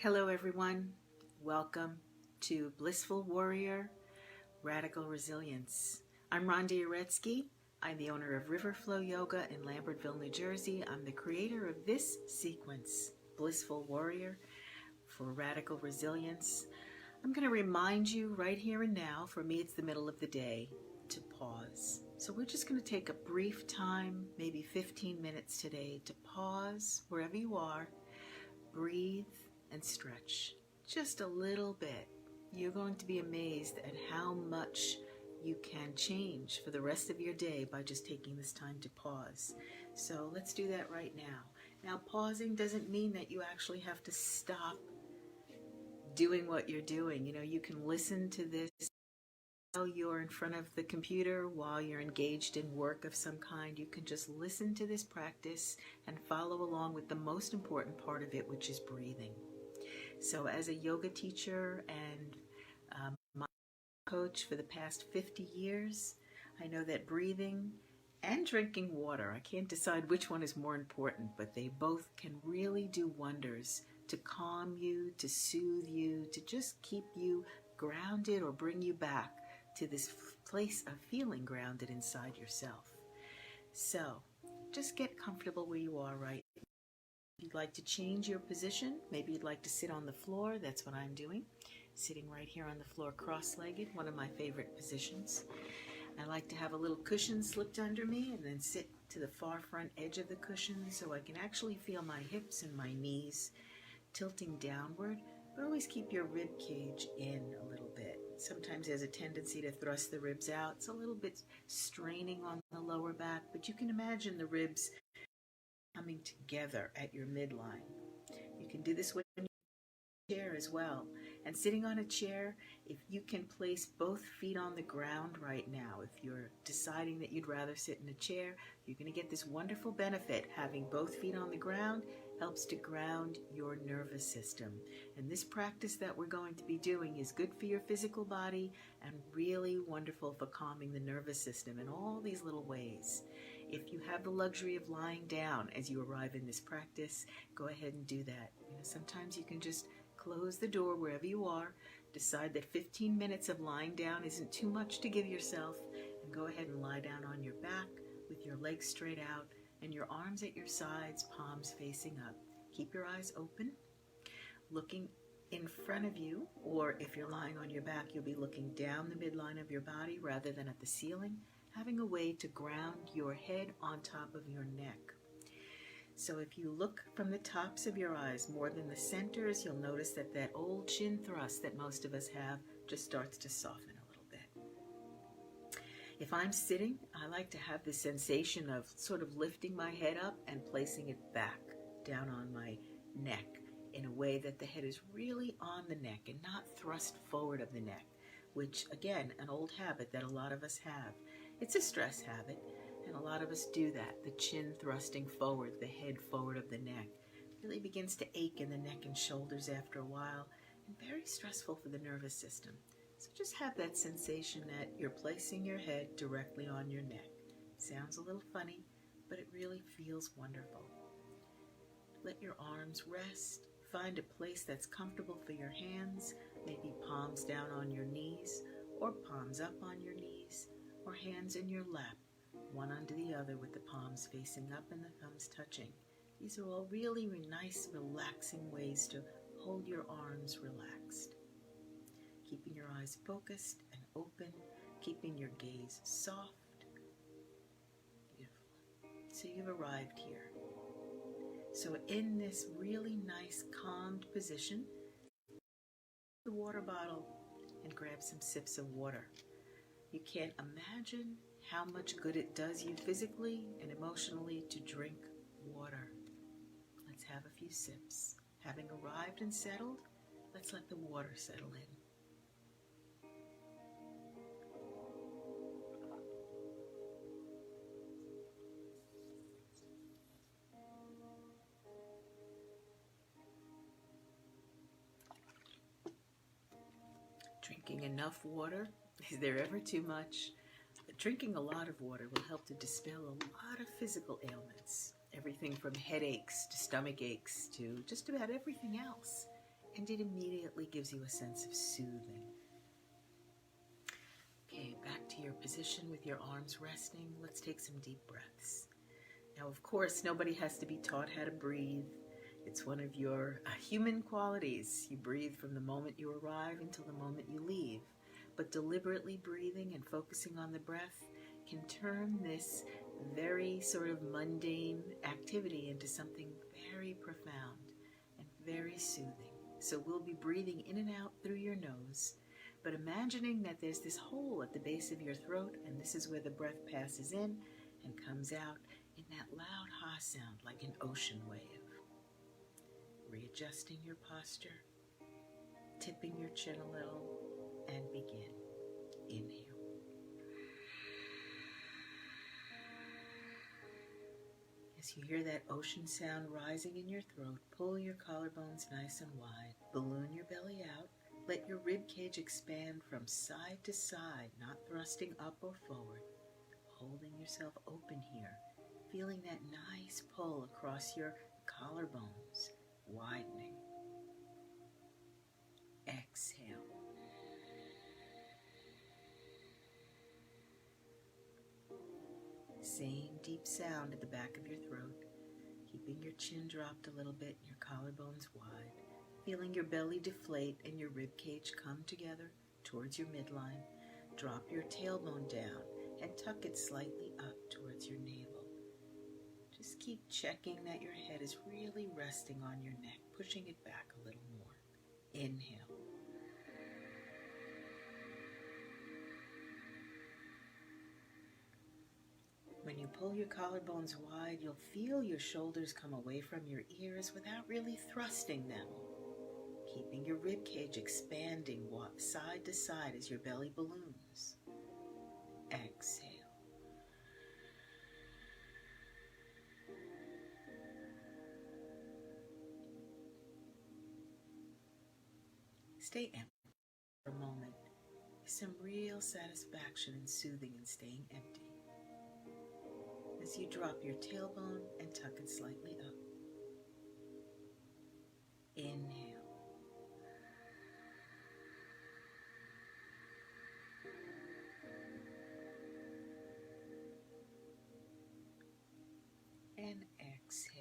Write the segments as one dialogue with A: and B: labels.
A: Hello everyone, welcome to Blissful Warrior, Radical Resilience. I'm Rhonda Uretsky. I'm the owner of Riverflow Yoga in Lambertville, New Jersey. I'm the creator of this sequence, Blissful Warrior for Radical Resilience. I'm going to remind you right here and now, for me it's the middle of the day, to pause. So we're just going to take a brief time, maybe 15 minutes today, to pause wherever you are, breathe, and stretch just a little bit. You're going to be amazed at how much you can change for the rest of your day by just taking this time to pause. So let's do that right now. Now, pausing doesn't mean that you actually have to stop doing what you're doing. You can listen to this while you're in front of the computer, while you're engaged in work of some kind. You can just listen to this practice and follow along with the most important part of it, which is breathing. So as a yoga teacher and my coach for the past 50 years, I know that breathing and drinking water, I can't decide which one is more important, but they both can really do wonders to calm you, to soothe you, to just keep you grounded or bring you back to this place of feeling grounded inside yourself. So just get comfortable where you are right now. If you'd like to change your position, maybe you'd like to sit on the floor, that's what I'm doing. Sitting right here on the floor cross-legged, one of my favorite positions. I like to have a little cushion slipped under me and then sit to the far front edge of the cushion so I can actually feel my hips and my knees tilting downward, but always keep your rib cage in a little bit. Sometimes there's a tendency to thrust the ribs out. It's a little bit straining on the lower back, but you can imagine the ribs coming together at your midline. You can do this with your chair as well. And sitting on a chair, if you can place both feet on the ground right now, if you're deciding that you'd rather sit in a chair, you're going to get this wonderful benefit. Having both feet on the ground helps to ground your nervous system. And this practice that we're going to be doing is good for your physical body and really wonderful for calming the nervous system in all these little ways. If you have the luxury of lying down as you arrive in this practice, go ahead and do that. Sometimes you can just close the door wherever you are, decide that 15 minutes of lying down isn't too much to give yourself, and go ahead and lie down on your back with your legs straight out and your arms at your sides, palms facing up. Keep your eyes open, looking in front of you, or if you're lying on your back, you'll be looking down the midline of your body rather than at the ceiling, having a way to ground your head on top of your neck. So if you look from the tops of your eyes more than the centers, you'll notice that that old chin thrust that most of us have just starts to soften a little bit. If I'm sitting, I like to have the sensation of sort of lifting my head up and placing it back down on my neck in a way that the head is really on the neck and not thrust forward of the neck, which again, an old habit that a lot of us have. It's a stress habit, and a lot of us do that. The chin thrusting forward, the head forward of the neck, really begins to ache in the neck and shoulders after a while, and very stressful for the nervous system. So just have that sensation that you're placing your head directly on your neck. Sounds a little funny, but it really feels wonderful. Let your arms rest. Find a place that's comfortable for your hands, maybe palms down on your knees, or palms up on your knees, or hands in your lap, one under the other with the palms facing up and the thumbs touching. These are all really nice, relaxing ways to hold your arms relaxed. Keeping your eyes focused and open, keeping your gaze soft. Beautiful. So you've arrived here. So in this really nice, calmed position, the water bottle and grab some sips of water. You can't imagine how much good it does you physically and emotionally to drink water. Let's have a few sips. Having arrived and settled, let's let the water settle in. Drinking enough water? Is there ever too much? Drinking a lot of water will help to dispel a lot of physical ailments. Everything from headaches to stomach aches to just about everything else. and it immediately gives you a sense of soothing. Okay, back to your position with your arms resting. Let's take some deep breaths. Now, of course, nobody has to be taught how to breathe. It's one of your human qualities. You breathe from the moment you arrive until the moment you leave. But deliberately breathing and focusing on the breath can turn this very sort of mundane activity into something very profound and very soothing. So we'll be breathing in and out through your nose, but imagining that there's this hole at the base of your throat, and this is where the breath passes in and comes out in that loud ha sound like an ocean wave. Readjusting your posture, tipping your chin a little, and begin. Inhale. As you hear that ocean sound rising in your throat, pull your collarbones nice and wide. Balloon your belly out. Let your rib cage expand from side to side, not thrusting up or forward. Holding yourself open here, feeling that nice pull across your collarbones, widening. Exhale. Same deep sound at the back of your throat, keeping your chin dropped a little bit and your collarbones wide, feeling your belly deflate and your rib cage come together towards your midline. Drop your tailbone down and tuck it slightly up towards your navel. Just keep checking that your head is really resting on your neck, pushing it back a little more. Inhale. When you pull your collarbones wide, you'll feel your shoulders come away from your ears without really thrusting them, keeping your rib cage expanding side to side as your belly balloons. Exhale. Stay empty for a moment. There's some real satisfaction and soothing in staying empty. As you drop your tailbone and tuck it slightly up. Inhale. And exhale.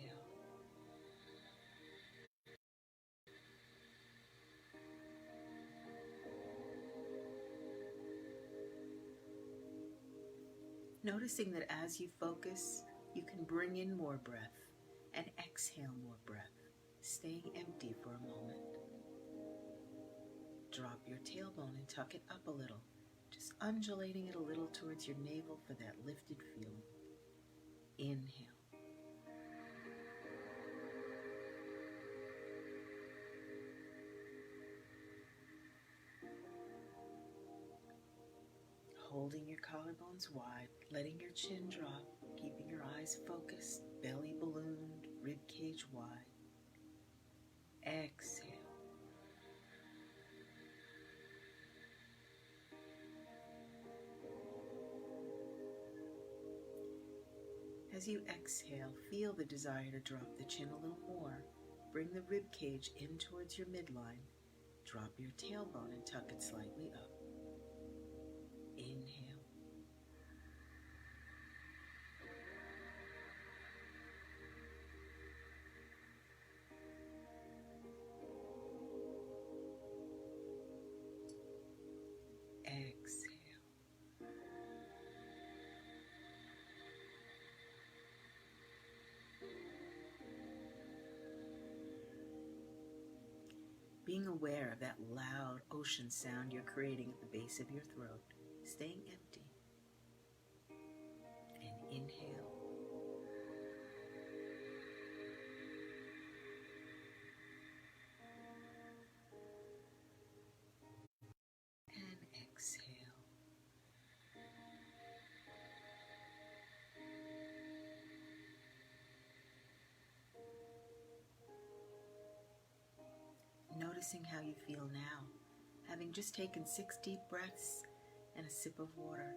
A: Noticing that as you focus, you can bring in more breath and exhale more breath, staying empty for a moment. Drop your tailbone and tuck it up a little, just undulating it a little towards your navel for that lifted feeling. Inhale. Holding your collarbones wide, letting your chin drop, keeping your eyes focused, belly ballooned, rib cage wide. Exhale. As you exhale, feel the desire to drop the chin a little more. Bring the rib cage in towards your midline. Drop your tailbone and tuck it slightly up. Inhale. Exhale. Being aware of that loud ocean sound you're creating at the base of your throat, staying empty. And inhale. And exhale. Noticing how you feel now, having just taken 6 deep breaths and a sip of water.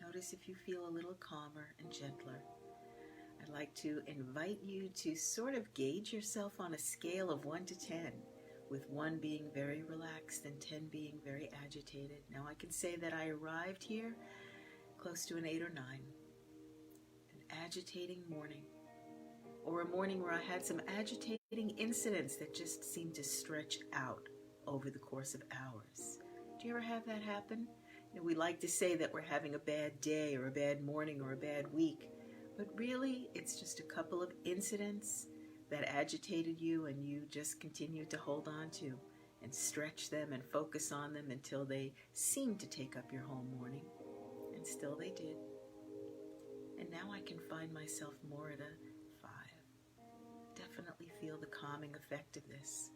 A: Notice if you feel a little calmer and gentler. I'd like to invite you to sort of gauge yourself on a scale of 1 to 10. with 1 being very relaxed and 10 being very agitated. Now I can say that I arrived here close to an 8 or 9. An agitating morning, or a morning where I had some agitating incidents that just seemed to stretch out over the course of hours. Do you ever have that happen? We like to say that we're having a bad day or a bad morning or a bad week, but really it's just a couple of incidents that agitated you and you just continue to hold on to and stretch them and focus on them until they seem to take up your whole morning. And still they did. And now I can find myself more at a 5. Definitely feel the calming effect of this.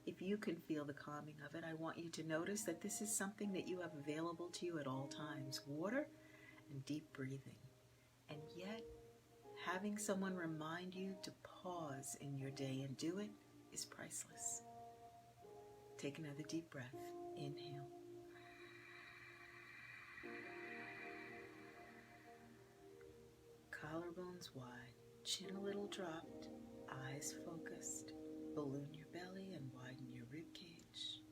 A: If you can feel the calming of it, I want you to notice that this is something that you have available to you at all times. Water and deep breathing. And yet, having someone remind you to pause in your day and do it is priceless. Take another deep breath. Inhale. Collarbones wide, chin a little dropped, eyes focused. Balloon your belly and widen your rib cage.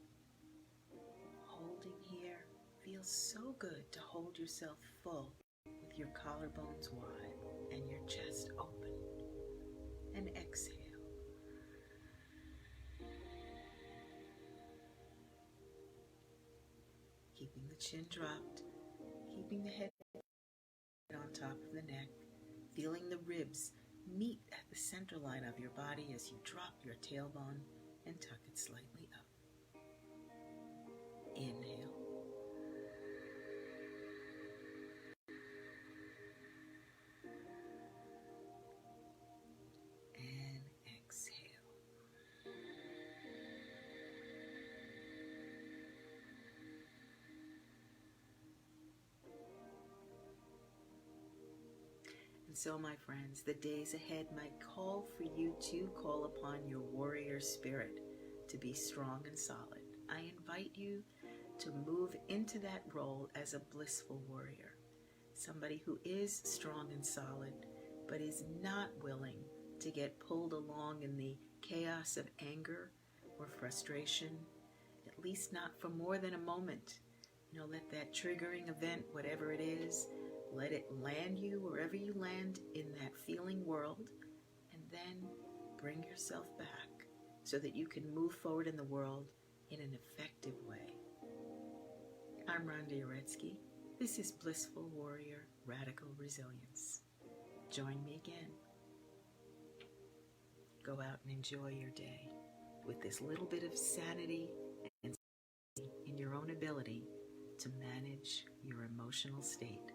A: Holding here feels so good to hold yourself full with your collarbones wide and your chest open. And exhale. Keeping the chin dropped, keeping the head on top of the neck, feeling the ribs meet at the center line of your body as you drop your tailbone and tuck it slightly up. Inhale. And exhale. And so, my friends, the days ahead might call for you to call upon your warrior spirit to be strong and solid. I invite you to move into that role as a blissful warrior, somebody who is strong and solid, but is not willing to get pulled along in the chaos of anger or frustration, at least not for more than a moment. Let that triggering event, whatever it is, let it land you wherever you land in that feeling world, and then bring yourself back so that you can move forward in the world in an effective way. I'm Rhonda Uretsky. This is Blissful Warrior Radical Resilience. Join me again. Go out and enjoy your day with this little bit of sanity and in your own ability to manage your emotional state.